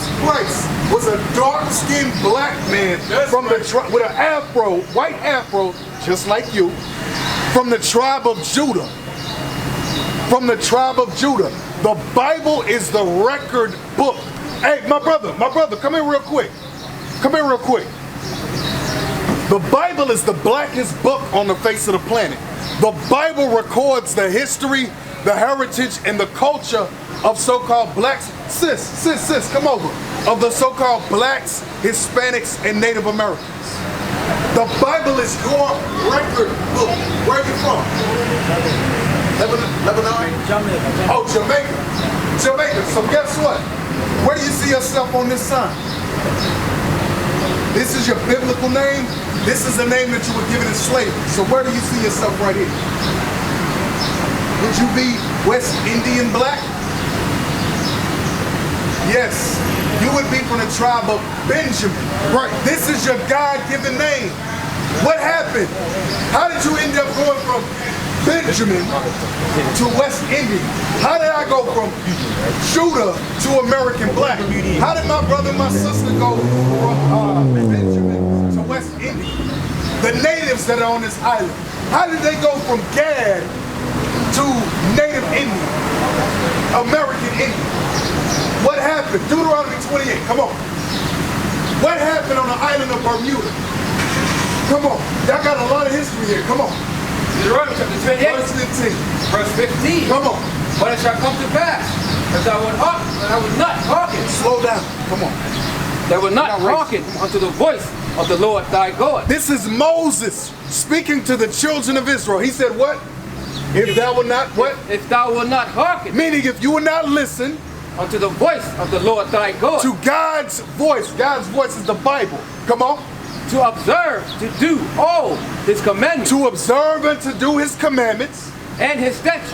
Jesus Christ was a dark-skinned black man from the with an afro, white afro, just like you, from the tribe of Judah. From the tribe of Judah. The Bible is the record book. Hey, my brother, come here real quick. Come here real quick. The Bible is the blackest book on the face of the planet. The Bible records the history, the heritage, and the culture of so-called blacks. Sis, come over. Of the so-called blacks, Hispanics, and Native Americans. The Bible is your record book. Where are you from? Lebanon? Jamaica. Oh, Jamaica. So guess what? Where do you see yourself on this sign? This is your biblical name. This is the name that you were given in slavery. So where do you see yourself right here? Would you be West Indian black? Yes. You would be from the tribe of Benjamin. Right. This is your God-given name. What happened? How did you end up going from Benjamin to West Indian? How did I go from Judah to American black? How did my brother and my sister go from Benjamin to West Indian? The natives that are on this island, how did they go from Gad to Native Indian, American Indian? What happened? Deuteronomy 28, come on. What happened on the island of Bermuda? Come on, y'all got a lot of history here, come on. Deuteronomy chapter 28, verse 15. Verse 15. Come on. But it shall come to pass, that thou would not hearken. Slow down, come on. That would not hearken unto the voice of the Lord thy God. This is Moses speaking to the children of Israel. He said what? If thou will not, what? If thou will not hearken. Meaning if you will not listen unto the voice of the Lord thy God. To God's voice. God's voice is the Bible. Come on. To observe, to do all his commandments. To observe and to do his commandments. And his statutes.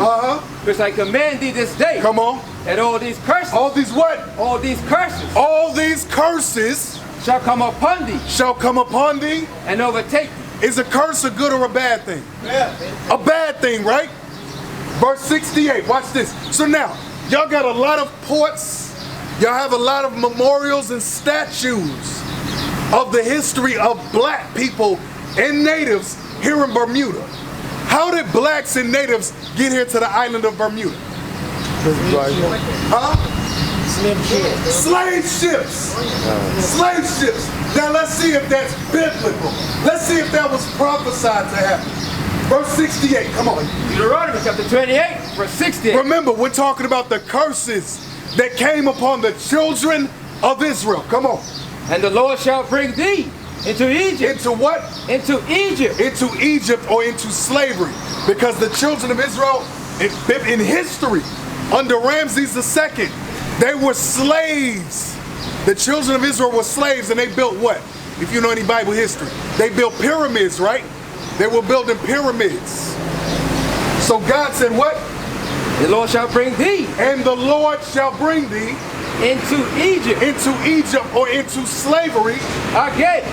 Which I command thee this day. Come on. And all these curses. All these what? All these curses. All these curses. Shall come upon thee. Shall come upon thee. And overtake thee. Is a curse a good or a bad thing? Yeah. A bad thing, right? Verse 68. Watch this. So now, y'all got a lot of ports. Y'all have a lot of memorials and statues of the history of black people and natives here in Bermuda. How did blacks and natives get here to the island of Bermuda? Huh? Slave ships. Slave ships. Now let's see if that's biblical. Let's see if that was prophesied to happen. Verse 68, come on. Deuteronomy chapter 28, verse 68. Remember, we're talking about the curses that came upon the children of Israel. Come on. And the Lord shall bring thee into Egypt. Into what? Into Egypt. Into Egypt or into slavery. Because the children of Israel, in history, under Ramses II, they were slaves. The children of Israel were slaves, and they built what? If you know any Bible history. They built pyramids, right? They were building pyramids. So God said what? The Lord shall bring thee. And the Lord shall bring thee into Egypt. Into Egypt or into slavery. Again.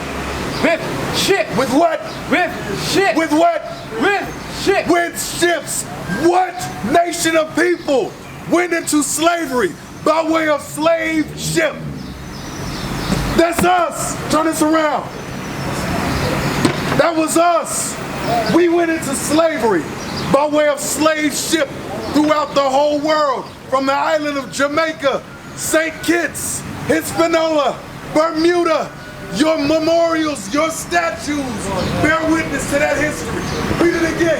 With ships. With what? With ships. With what? With ships. With ships. What nation of people went into slavery by way of slave ship? That's us. Turn this around. That was us. We went into slavery by way of slave ship throughout the whole world. From the island of Jamaica, St. Kitts, Hispaniola, Bermuda. Your memorials, your statues bear witness to that history. Read it again.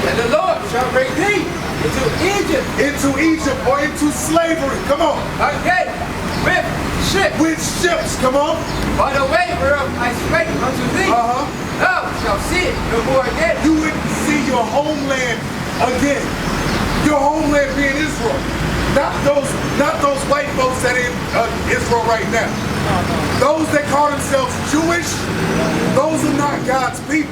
And the Lord shall bring thee into Egypt. Into Egypt or into slavery. Come on. Again. With ships. With ships. Come on. By the way whereof I spake unto thee. Thou shalt see it no more again. You wouldn't see your homeland again. Your homeland being Israel. Not those white folks that are in Israel right now. Those that call themselves Jewish, those are not God's people.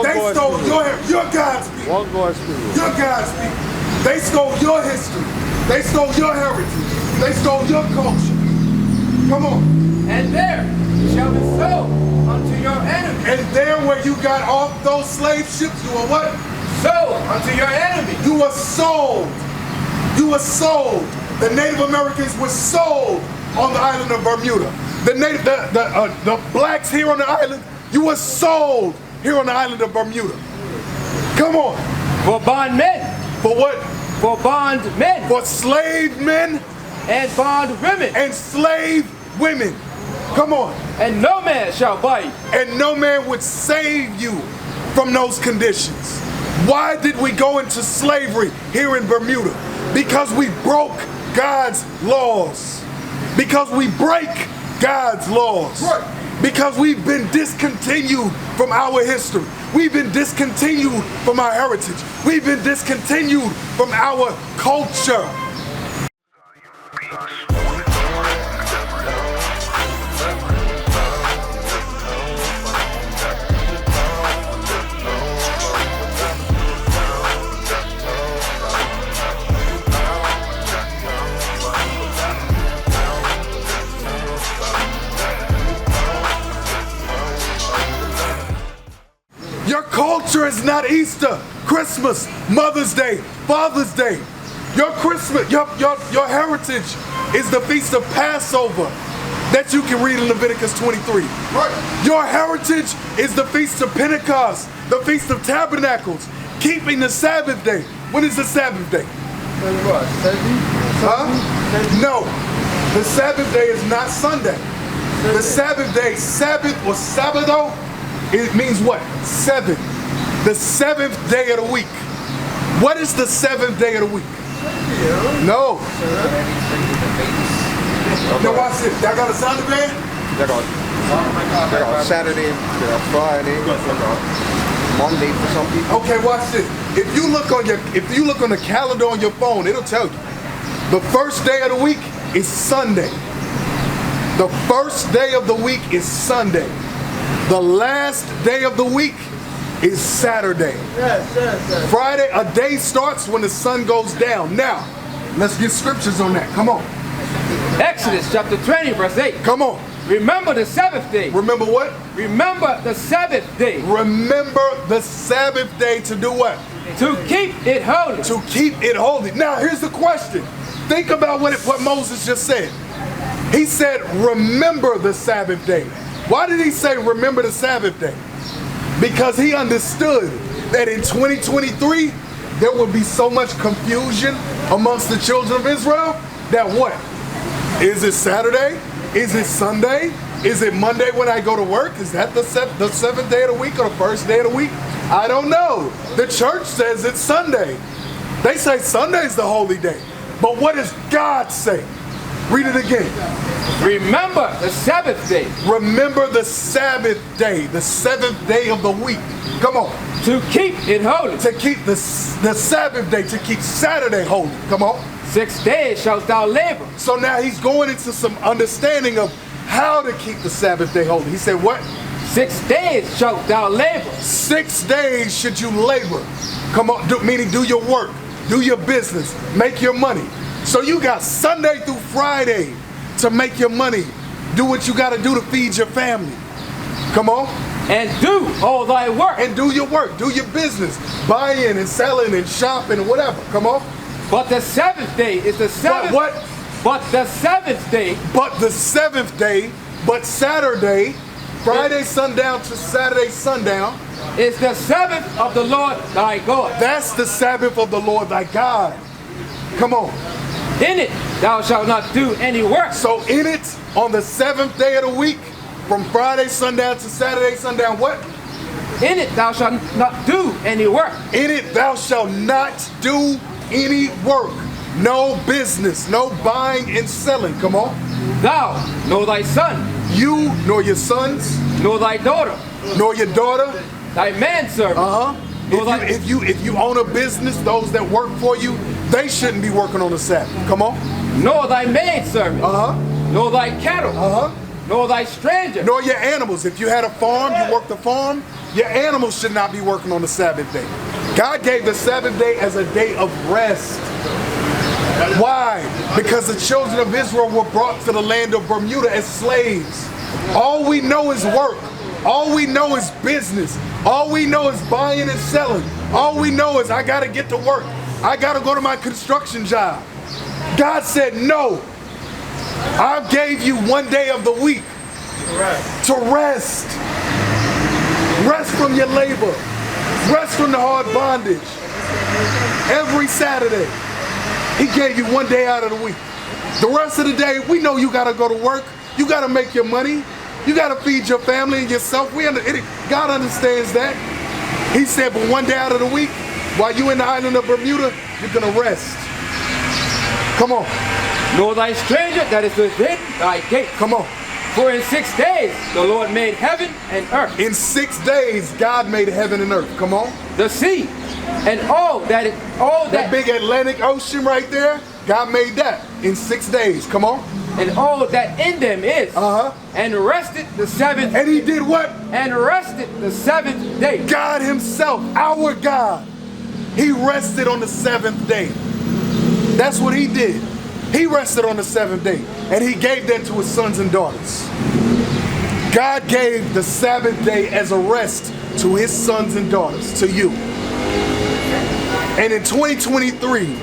They stole your God's people. Your God's people. They stole your history. They stole your heritage. They stole your culture. Come on. And there shall be sold unto your enemy. And there where you got off those slave ships, you were what? Sold unto your enemy. You were sold. You were sold. The Native Americans were sold on the island of Bermuda. The blacks here on the island, you were sold here on the island of Bermuda. Come on. For bondmen. For what? For bondmen. For slave men. And bondwomen. And slave women. Come on. And no man shall buy you. And no man would save you from those conditions. Why did we go into slavery here in Bermuda? Because we broke God's laws. Because we break God's laws. Right. Because we've been discontinued from our history. We've been discontinued from our heritage. We've been discontinued from our culture. Your culture is not Easter, Christmas, Mother's Day, Father's Day. Your Christmas, your heritage is the Feast of Passover that you can read in Leviticus 23. Right. Your heritage is the Feast of Pentecost, the Feast of Tabernacles, keeping the Sabbath day. When is the Sabbath day? What? Huh? No. The Sabbath day is not Sunday. The Sabbath day, Sabbath or Sabbato, it means what? Seven. The seventh day of the week. What is the seventh day of the week? No. Now watch this. Y'all got a sound band? They got Saturday, they got Friday, Monday for some people. Okay, watch this. If you look on the calendar on your phone, it'll tell you. The first day of the week is Sunday. The first day of the week is Sunday. The last day of the week is Saturday. Yes. Friday, a day starts when the sun goes down. Now, let's get scriptures on that. Come on. Exodus chapter 20, verse 8. Come on. Remember the Sabbath day. Remember what? Remember the Sabbath day. Remember the Sabbath day to do what? To keep it holy. To keep it holy. Now, here's the question. Think about what Moses just said. He said, remember the Sabbath day. Why did he say remember the Sabbath day? Because he understood that in 2023, there would be so much confusion amongst the children of Israel that what? Is it Saturday? Is it Sunday? Is it Monday when I go to work? Is that the seventh day of the week or the first day of the week? I don't know. The church says it's Sunday. They say Sunday's the holy day. But what does God say? Read it again. Remember the Sabbath day. Remember the Sabbath day, the seventh day of the week. Come on. To keep it holy. To keep the Sabbath day, to keep Saturday holy. Come on. 6 days shalt thou labor. So now he's going into some understanding of how to keep the Sabbath day holy. He said what? 6 days shalt thou labor. 6 days should you labor. Come on, meaning do your work, do your business, make your money. So you got Sunday through Friday to make your money. Do what you got to do to feed your family. Come on. And do all thy work. And do your work, do your business, buying and selling and shopping and whatever. Come on. But the seventh day is the seventh. But what? But the seventh day. But the seventh day, but Saturday, Friday sundown to Saturday sundown, is the Sabbath of the Lord thy God. That's the Sabbath of the Lord thy God. Come on. In it thou shalt not do any work. So in it, on the seventh day of the week, from Friday sundown to Saturday sundown, what? In it thou shalt not do any work. In it thou shalt not do any work. No business, no buying and selling. Come on. Thou, nor thy son. You, nor your sons. Nor thy daughter. Nor your daughter. Thy manservant. If you own a business, those that work for you, they shouldn't be working on the Sabbath. Come on. Nor thy maidservant. Nor thy cattle. Nor thy stranger. Nor your animals. If you had a farm, you worked the farm, your animals should not be working on the Sabbath day. God gave the Sabbath day as a day of rest. Why? Because the children of Israel were brought to the land of Bermuda as slaves. All we know is work. All we know is business. All we know is buying and selling. All we know is I got to get to work. I got to go to my construction job. God said, no, I gave you one day of the week to rest. Rest from your labor. Rest from the hard bondage. Every Saturday, he gave you one day out of the week. The rest of the day, we know you gotta go to work. You gotta make your money. You gotta feed your family and yourself. God understands that. He said, but one day out of the week, while you in the island of Bermuda, you're gonna rest. Come on. Know thy stranger that is within thy gate. Come on. For in 6 days the Lord made heaven and earth. In 6 days, God made heaven and earth. Come on. The sea and all that big Atlantic Ocean right there, God made that in 6 days. Come on. And all that in them is. And rested the seventh. And he did what? And rested the seventh day. God himself, our God, he rested on the seventh day. That's what he did. He rested on the seventh day, and he gave that to his sons and daughters. God gave the Sabbath day as a rest to his sons and daughters, to you. And in 2023,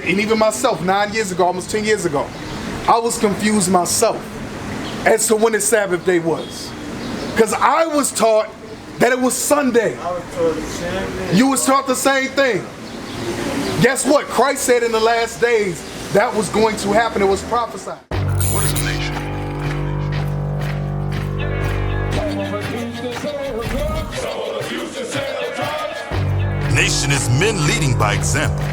and even myself, 9 years ago, almost 10 years ago, I was confused myself as to when the Sabbath day was. Because I was taught that it was Sunday. I was taught the same thing. You was taught the same thing. Guess what? Christ said in the last days that was going to happen. It was prophesied. What is a nation? Nation is men leading by example.